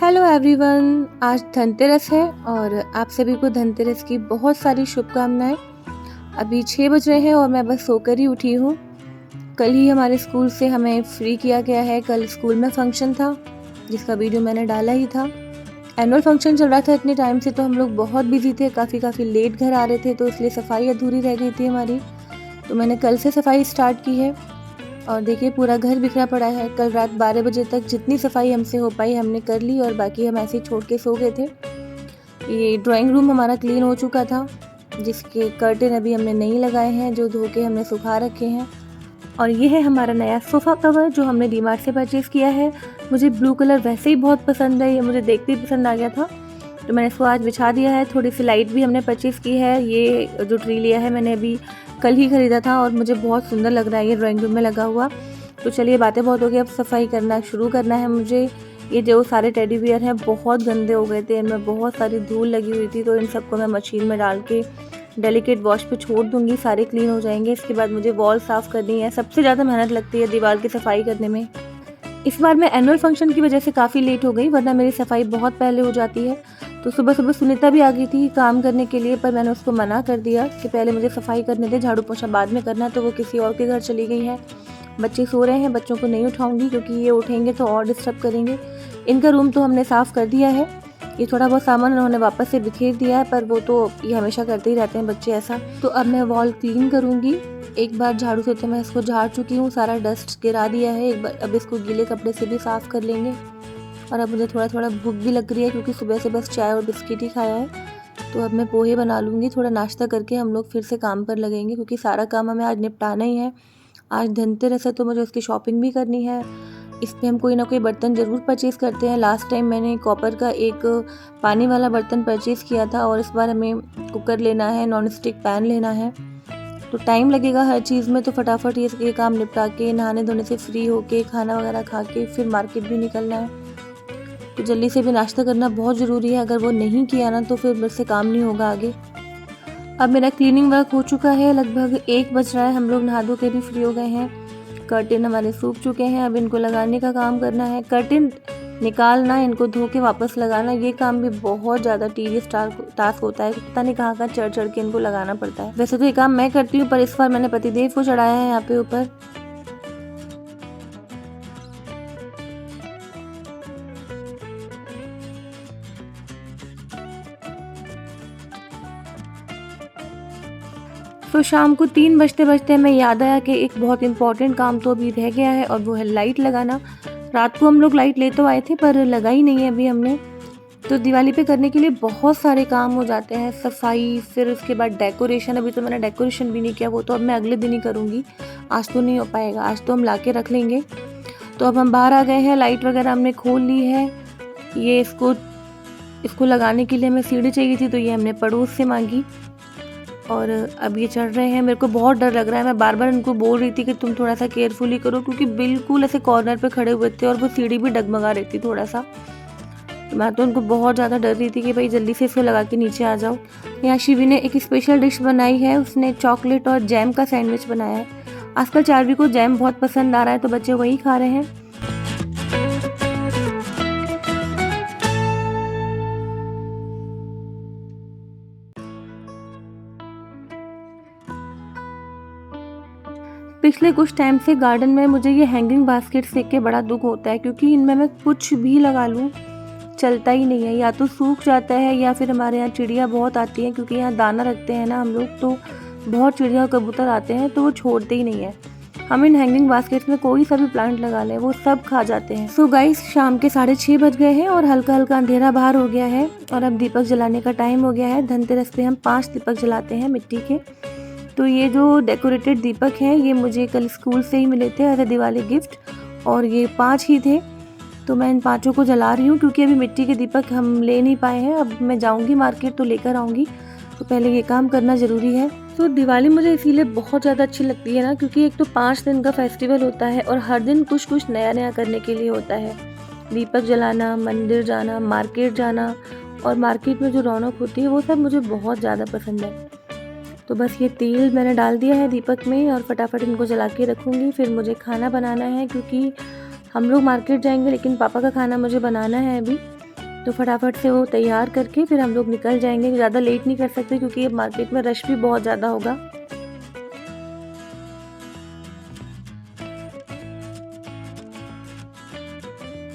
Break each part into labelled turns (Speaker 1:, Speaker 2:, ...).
Speaker 1: Hello everyone, आज धनतेरस है और आप सभी को धनतेरस की बहुत सारी शुभकामनाएं। अभी 6 बज रहे हैं और मैं बस सोकर ही उठी हूँ। कल ही हमारे स्कूल से हमें फ्री किया गया है। कल स्कूल में फंक्शन था जिसका वीडियो मैंने डाला ही था। एनुअल फंक्शन चल रहा था इतने टाइम से, तो हम लोग बहुत बिजी थे, काफ़ी लेट घर आ रहे थे, तो इसलिए सफाई अधूरी रह गई थी हमारी। तो मैंने कल से सफाई स्टार्ट की है और देखिए पूरा घर बिखरा पड़ा है। कल रात 12 बजे तक जितनी सफाई हमसे हो पाई हमने कर ली और बाकी हम ऐसे ही छोड़ के सो गए थे। ये ड्राइंग रूम हमारा क्लीन हो चुका था, जिसके कर्टेन अभी हमने नहीं लगाए हैं, जो धो के हमने सुखा रखे हैं। और ये है हमारा नया सोफ़ा कवर जो हमने डीमार्ट से परचेज़ किया है। मुझे ब्लू कलर वैसे ही बहुत पसंद है, ये मुझे देखते ही पसंद आ गया था, तो मैंने इसको आज बिछा दिया है। थोड़ी सी लाइट भी हमने परचेज़ की है। ये जो ट्री लिया है मैंने अभी कल ही ख़रीदा था और मुझे बहुत सुंदर लग रहा है ये ड्राइंग रूम में लगा हुआ। तो चलिए बातें बहुत हो गई, अब सफाई करना शुरू करना है मुझे। ये जो सारे टेडी बियर हैं बहुत गंदे हो गए थे, इनमें बहुत सारी धूल लगी हुई थी, तो इन सबको मैं मशीन में डाल के डेलिकेट वॉश पे छोड़ दूंगी, सारे क्लीन हो जाएंगे। इसके बाद मुझे वॉल साफ़ करनी है। सबसे ज़्यादा मेहनत लगती है दीवार की सफाई करने में। इस बार मैं एनुअल फंक्शन की वजह से काफ़ी लेट हो गई, वरना मेरी सफाई बहुत पहले हो जाती है। तो सुबह सुनीता भी आ गई थी काम करने के लिए, पर मैंने उसको मना कर दिया कि पहले मुझे सफाई करने दे, झाड़ू पोछा बाद में करना। तो वो किसी और के घर चली गई है। बच्चे सो रहे हैं, बच्चों को नहीं उठाऊंगी क्योंकि ये उठेंगे तो और डिस्टर्ब करेंगे। इनका रूम तो हमने साफ़ कर दिया है। ये थोड़ा बहुत सामान उन्होंने वापस से बिखेर दिया है, पर वो तो ये हमेशा करते ही रहते हैं बच्चे ऐसा। तो अब मैं वॉल क्लीन करूँगी। एक बार झाड़ू से तो मैं इसको झाड़ चुकी हूँ, सारा डस्ट गिरा दिया है। एक बार अब इसको गीले कपड़े से भी साफ़ कर लेंगे। और अब मुझे थोड़ा भूख भी लग रही है क्योंकि सुबह से बस चाय और बिस्किट ही खाया है। तो अब मैं पोहे बना लूँगी, थोड़ा नाश्ता करके हम लोग फिर से काम पर लगेंगे, क्योंकि सारा काम हमें आज निपटाना ही है। आज धनतेरस है तो मुझे उसकी शॉपिंग भी करनी है। इस पे हम कोई ना कोई बर्तन ज़रूर परचेज़ करते हैं। लास्ट टाइम मैंने कॉपर का एक पानी वाला बर्तन परचेज़ किया था और इस बार हमें कुकर लेना है, नॉन स्टिक पैन लेना है। तो टाइम लगेगा हर चीज़ में, तो फटाफट ये काम निपटा के नहाने धोने से फ्री होके खाना वगैरह खा के फिर मार्केट भी निकलना है। तो जल्दी से भी नाश्ता करना बहुत ज़रूरी है। अगर वो नहीं किया ना तो फिर मुझसे काम नहीं होगा आगे। अब मेरा क्लीनिंग वर्क हो चुका है, लगभग 1 बज रहा है। हम लोग नहा धो के भी फ्री हो गए हैं। कर्टेन हमारे सूख चुके हैं, अब इनको लगाने का काम करना है। कर्टेन निकालना, इनको धो के वापस लगाना, ये काम भी बहुत ज़्यादा टीडियस टास्क होता है। पता नहीं कहाँ चढ़ के इनको लगाना पड़ता है। वैसे तो ये काम मैं करती हूँ, पर इस बार मैंने पतिदेव को चढ़ाया है यहाँ पे ऊपर। तो शाम को 3 बजते बजते हमें याद आया कि एक बहुत इम्पॉर्टेंट काम तो अभी रह गया है और वो है लाइट लगाना। रात को हम लोग लाइट ले तो आए थे पर लगा ही नहीं है अभी हमने। तो दिवाली पे करने के लिए बहुत सारे काम हो जाते हैं, सफाई, फिर उसके बाद डेकोरेशन। अभी तो मैंने डेकोरेशन भी नहीं किया, वो तो अब मैं अगले दिन ही करूँगी। आज तो नहीं हो पाएगा, आज तो हम ला के रख लेंगे। तो अब हम बाहर आ गए हैं, लाइट वगैरह हमने खोल ली है। ये इसको लगाने के लिए हमें सीढ़ी चाहिए थी, तो ये हमने पड़ोस से मांगी और अब ये चढ़ रहे हैं। मेरे को बहुत डर लग रहा है। मैं बार बार इनको बोल रही थी कि तुम थोड़ा सा केयरफुली करो, क्योंकि बिल्कुल ऐसे कॉर्नर पे खड़े हुए थे और वो सीढ़ी भी डगमगा रही थी थोड़ा सा। तो मैं तो उनको बहुत ज़्यादा डर रही थी कि भाई जल्दी से इसको लगा के नीचे आ जाओ। यहाँ शिवी ने एक स्पेशल डिश बनाई है, उसने चॉकलेट और जैम का सैंडविच बनाया है। आजकल चारवी को जैम बहुत पसंद आ रहा है, तो बच्चे वही खा रहे हैं। पिछले कुछ टाइम से गार्डन में मुझे ये हैंगिंग बास्केट देख के बड़ा दुख होता है, क्योंकि इनमें मैं कुछ भी लगा लूँ चलता ही नहीं है, या तो सूख जाता है या फिर हमारे यहाँ चिड़िया बहुत आती हैं, क्योंकि यहाँ दाना रखते हैं ना हम लोग, तो बहुत चिड़िया और कबूतर आते हैं, तो वो छोड़ते ही नहीं है। हम इन हैंगिंग बास्केट्स में कोई सा भी प्लांट लगा लें वो सब खा जाते हैं। सो गाइस, शाम के 6:30 बज गए हैं और हल्का हल्का अंधेरा बाहर हो गया है और अब दीपक जलाने का टाइम हो गया है। धनतेरस पे हम 5 दीपक जलाते हैं मिट्टी के। तो ये जो डेकोरेटेड दीपक हैं ये मुझे कल स्कूल से ही मिले थे एज ए दिवाली गिफ्ट, और ये 5 ही थे। तो मैं इन 5 को जला रही हूँ क्योंकि अभी मिट्टी के दीपक हम ले नहीं पाए हैं। अब मैं जाऊँगी मार्केट तो लेकर आऊँगी, तो पहले ये काम करना ज़रूरी है। तो दिवाली मुझे इसीलिए बहुत ज़्यादा अच्छी लगती है ना, क्योंकि एक तो 5 दिन का फेस्टिवल होता है और हर दिन कुछ नया करने के लिए होता है। दीपक जलाना, मंदिर जाना, मार्केट जाना, और मार्केट में जो रौनक होती है वो सब मुझे बहुत ज़्यादा पसंद है। तो बस ये तेल मैंने डाल दिया है दीपक में और फटाफट इनको जला के रखूँगी। फिर मुझे खाना बनाना है, क्योंकि हम लोग मार्केट जाएंगे लेकिन पापा का खाना मुझे बनाना है अभी। तो फटाफट से वो तैयार करके फिर हम लोग निकल जाएंगे। ज़्यादा लेट नहीं कर सकते क्योंकि अब मार्केट में रश भी बहुत ज़्यादा होगा।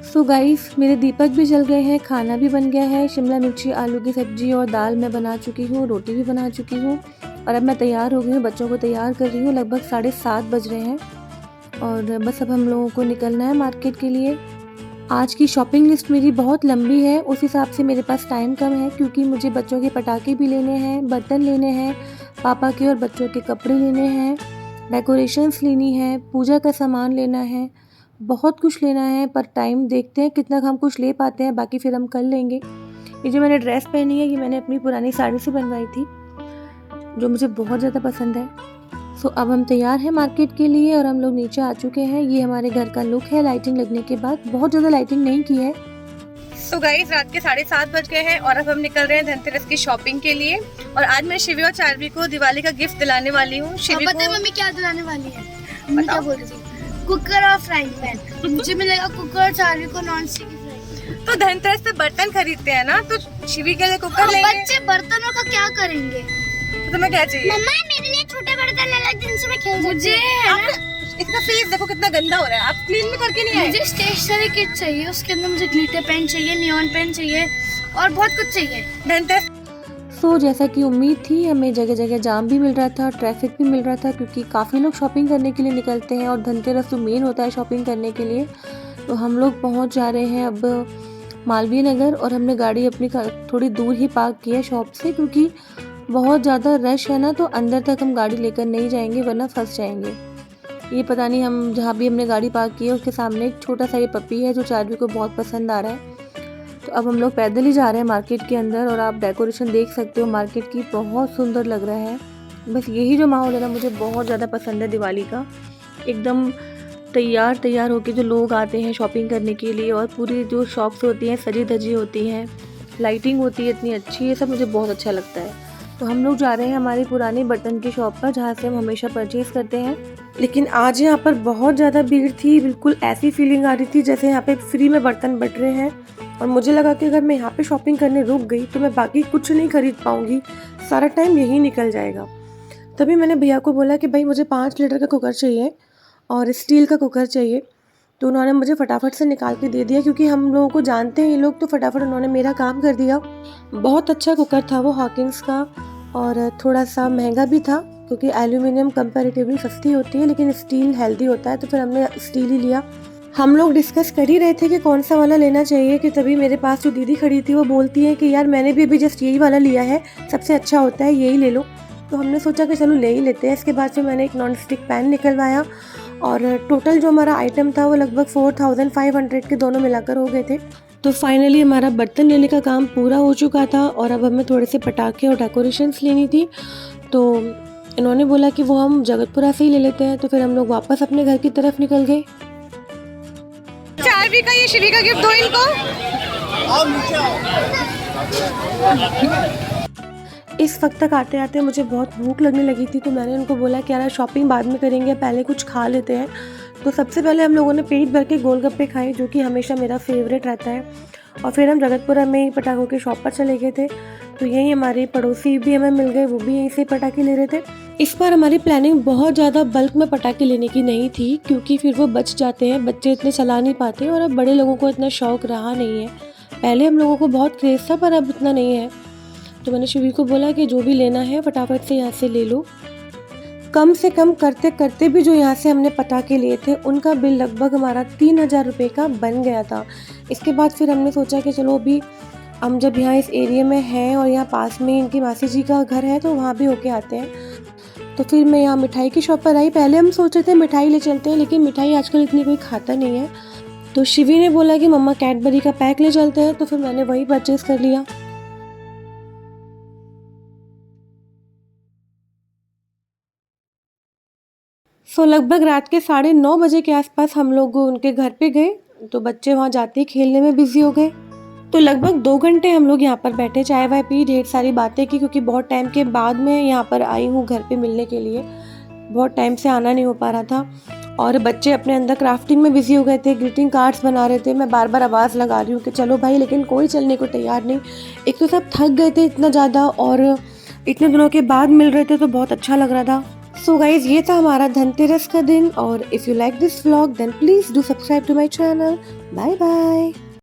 Speaker 1: सो गाइस, मेरे दीपक भी जल गए हैं, खाना भी बन गया है। शिमला मिर्ची आलू की सब्जी और दाल मैं बना चुकी हूँ, रोटी भी बना चुकी हूँ और अब मैं तैयार हो गई हूँ, बच्चों को तैयार कर रही हूँ। लगभग 7:30 बज रहे हैं और बस अब हम लोगों को निकलना है मार्केट के लिए। आज की शॉपिंग लिस्ट मेरी बहुत लंबी है, उस हिसाब से मेरे पास टाइम कम है क्योंकि मुझे बच्चों के पटाखे भी लेने हैं, बर्तन लेने हैं, पापा के और बच्चों के कपड़े लेने हैं, डेकोरेशंस लेनी है, पूजा का सामान लेना है, बहुत कुछ लेना है। पर टाइम देखते हैं कितना हम कुछ ले पाते हैं, बाकी फिर हम कर लेंगे। ये जो मैंने ड्रेस पहनी है ये मैंने अपनी पुरानी साड़ी से बनवाई थी, जो मुझे बहुत ज़्यादा पसंद है। सो अब हम तैयार हैं मार्केट के लिए और हम लोग नीचे आ चुके हैं। ये हमारे घर का लुक है लाइटिंग लगने के बाद। बहुत ज़्यादा लाइटिंग नहीं की है।
Speaker 2: तो गाइस, रात के 7:30 बज गए हैं और अब हम निकल रहे हैं धनतेरस की शॉपिंग के लिए। और आज मैं शिवी और चार्वी को दिवाली का गिफ्ट दिलाने वाली हूँ। शिवी
Speaker 3: पता है मम्मी क्या दिलाने वाली है? मम्मी क्या बोल रही थी? कुकर और फ्राइंग पैन। मुझे मिलेगा कुकर और चार्वी को नॉन स्टिक की फ्राइंग।
Speaker 2: तो धनतेरस पे बर्तन खरीदते हैं ना, तो शिवी के लिए कुकर लेंगे।
Speaker 3: बच्चे बर्तनों का क्या करेंगे?
Speaker 2: तो तुम्हें क्या चाहिए?
Speaker 3: मम्मा मेरे लिए छोटे बर्तन अलग जिनसे मैं खेल मुझे है ना,
Speaker 2: इसका फेस देखो कितना गंदा हो रहा है, आप क्लीन भी करके नहीं आए।
Speaker 3: मुझे स्टेशनरी किट चाहिए, उसके अंदर मुझे ग्लिटर पेन चाहिए, नियॉन पेन चाहिए और बहुत कुछ चाहिए
Speaker 2: धनतेरस।
Speaker 1: सो जैसा कि उम्मीद थी, हमें जगह जगह जाम भी मिल रहा था, ट्रैफिक भी मिल रहा था क्योंकि काफ़ी लोग शॉपिंग करने के लिए निकलते हैं और धनतेरस तो मेन होता है शॉपिंग करने के लिए। तो हम लोग पहुंच जा रहे हैं अब मालवीय नगर और हमने गाड़ी अपनी थोड़ी दूर ही पार्क की है शॉप से क्योंकि बहुत ज़्यादा रश है ना, तो अंदर तक हम गाड़ी लेकर नहीं जाएंगे वरना फंस जाएंगे। ये पता नहीं, हम जहाँ भी हमने गाड़ी पार्क की है उसके सामने एक छोटा सा ये पपी है जो चार्वी को बहुत पसंद आ रहा है। तो अब हम लोग पैदल ही जा रहे हैं मार्केट के अंदर और आप डेकोरेशन देख सकते हो मार्केट की, बहुत सुंदर लग रहा है। बस यही जो माहौल है ना मुझे बहुत ज़्यादा पसंद है दिवाली का। एकदम तैयार होके जो लोग आते हैं शॉपिंग करने के लिए और पूरी जो शॉप्स होती हैं सजी धजी होती हैं, लाइटिंग होती है इतनी अच्छी, ये सब मुझे बहुत अच्छा लगता है। तो हम लोग जा रहे हैं हमारी पुरानी बर्तन की शॉप पर जहाँ से हम हमेशा परचेज़ करते हैं। लेकिन आज यहाँ पर बहुत ज़्यादा भीड़ थी, बिल्कुल ऐसी फीलिंग आ रही थी जैसे यहाँ पे फ्री में बर्तन बट रहे हैं और मुझे लगा कि अगर मैं यहाँ पे शॉपिंग करने रुक गई तो मैं बाकी कुछ नहीं खरीद पाऊँगी, सारा टाइम यही निकल जाएगा। तभी मैंने भैया को बोला कि भाई मुझे 5 लीटर का कुकर चाहिए और स्टील का कुकर चाहिए। तो उन्होंने मुझे फटाफट से निकाल के दे दिया क्योंकि हम लोगों को जानते हैं ये लोग, तो फटाफट उन्होंने मेरा काम कर दिया। बहुत अच्छा कुकर था वो हॉकिंस का और थोड़ा सा महंगा भी था क्योंकि एल्यूमिनियम कंपैरेटिवली सस्ती होती है लेकिन स्टील हेल्दी होता है, तो फिर हमने स्टील ही लिया। हम लोग डिस्कस कर ही रहे थे कि कौन सा वाला लेना चाहिए कि तभी मेरे पास जो दीदी खड़ी थी वो बोलती है कि यार मैंने भी अभी जस्ट यही वाला लिया है, सबसे अच्छा होता है, यही ले लो। तो हमने सोचा कि चलो ले ही लेते हैं। इसके बाद फिर मैंने एक नॉन स्टिक पैन निकलवाया और टोटल जो हमारा आइटम था वो लगभग 4500 के दोनों मिलाकर हो गए थे। तो फाइनली हमारा बर्तन लेने का काम पूरा हो चुका था और अब हमें थोड़े से पटाखे और डेकोरेशंस लेनी थी। तो इन्होंने बोला कि वो हम जगतपुरा से ही ले लेते हैं, तो फिर हम लोग वापस अपने घर की तरफ निकल गए।
Speaker 2: चार्वी का ये शिवी का गिफ्ट दो इनको।
Speaker 1: इस वक्त तक आते आते मुझे बहुत भूख लगने लगी थी, तो मैंने उनको बोला कि यार शॉपिंग बाद में करेंगे, पहले कुछ खा लेते हैं। तो सबसे पहले हम लोगों ने पेट भर के गोलगप्पे खाए जो कि हमेशा मेरा फेवरेट रहता है, और फिर हम जगतपुरा में ही पटाखों की शॉप पर चले गए थे। तो यही हमारे पड़ोसी भी हमें मिल गए, वो भी यहीं से पटाखे ले रहे थे। इस बार हमारी प्लानिंग बहुत ज़्यादा बल्क में पटाखे लेने की नहीं थी क्योंकि फिर वो बच जाते हैं, बच्चे इतने चला नहीं पाते और अब बड़े लोगों को इतना शौक़ रहा नहीं है। पहले हम लोगों को बहुत क्रेज़ था पर अब इतना नहीं है। तो मैंने शिवी को बोला कि जो भी लेना है फटाफट से यहाँ से ले लो। कम से कम करते करते भी जो यहाँ से हमने पटाखे लिए थे उनका बिल लगभग हमारा 3000 रुपये का बन गया था। इसके बाद फिर हमने सोचा कि चलो अभी हम जब यहाँ इस एरिया में हैं और यहाँ पास में इनकी मासी जी का घर है तो वहाँ भी होके आते हैं। तो फिर मैं यहाँ मिठाई की शॉप पर आई। पहले हम सोच रहे थे मिठाई ले चलते हैं, लेकिन मिठाई आजकल इतनी कोई खाता नहीं है। तो शिवी ने बोला कि मम्मा कैडबरी का पैक ले चलते हैं, तो फिर मैंने वही परचेज़ कर लिया। लगभग रात के 9:30 बजे के आसपास हम लोग उनके घर पे गए, तो बच्चे वहाँ जाते ही खेलने में बिजी हो गए। तो लगभग 2 घंटे हम लोग यहाँ पर बैठे, चाय वाय पी, ढेर सारी बातें की क्योंकि बहुत टाइम के बाद मैं यहाँ पर आई हूँ घर पे मिलने के लिए, बहुत टाइम से आना नहीं हो पा रहा था। और बच्चे अपने अंदर क्राफ्टिंग में बिजी हो गए थे, ग्रीटिंग कार्ड्स बना रहे थे। मैं बार बार आवाज़ लगा रही हूँ कि चलो भाई, लेकिन कोई चलने को तैयार नहीं। एक तो सब थक गए थे इतना ज़्यादा, और इतने दिनों के बाद मिल रहे थे तो बहुत अच्छा लग रहा था। सो गाइज, ये था हमारा धनतेरस का दिन। और if you like this vlog then please do subscribe to my channel. Bye bye.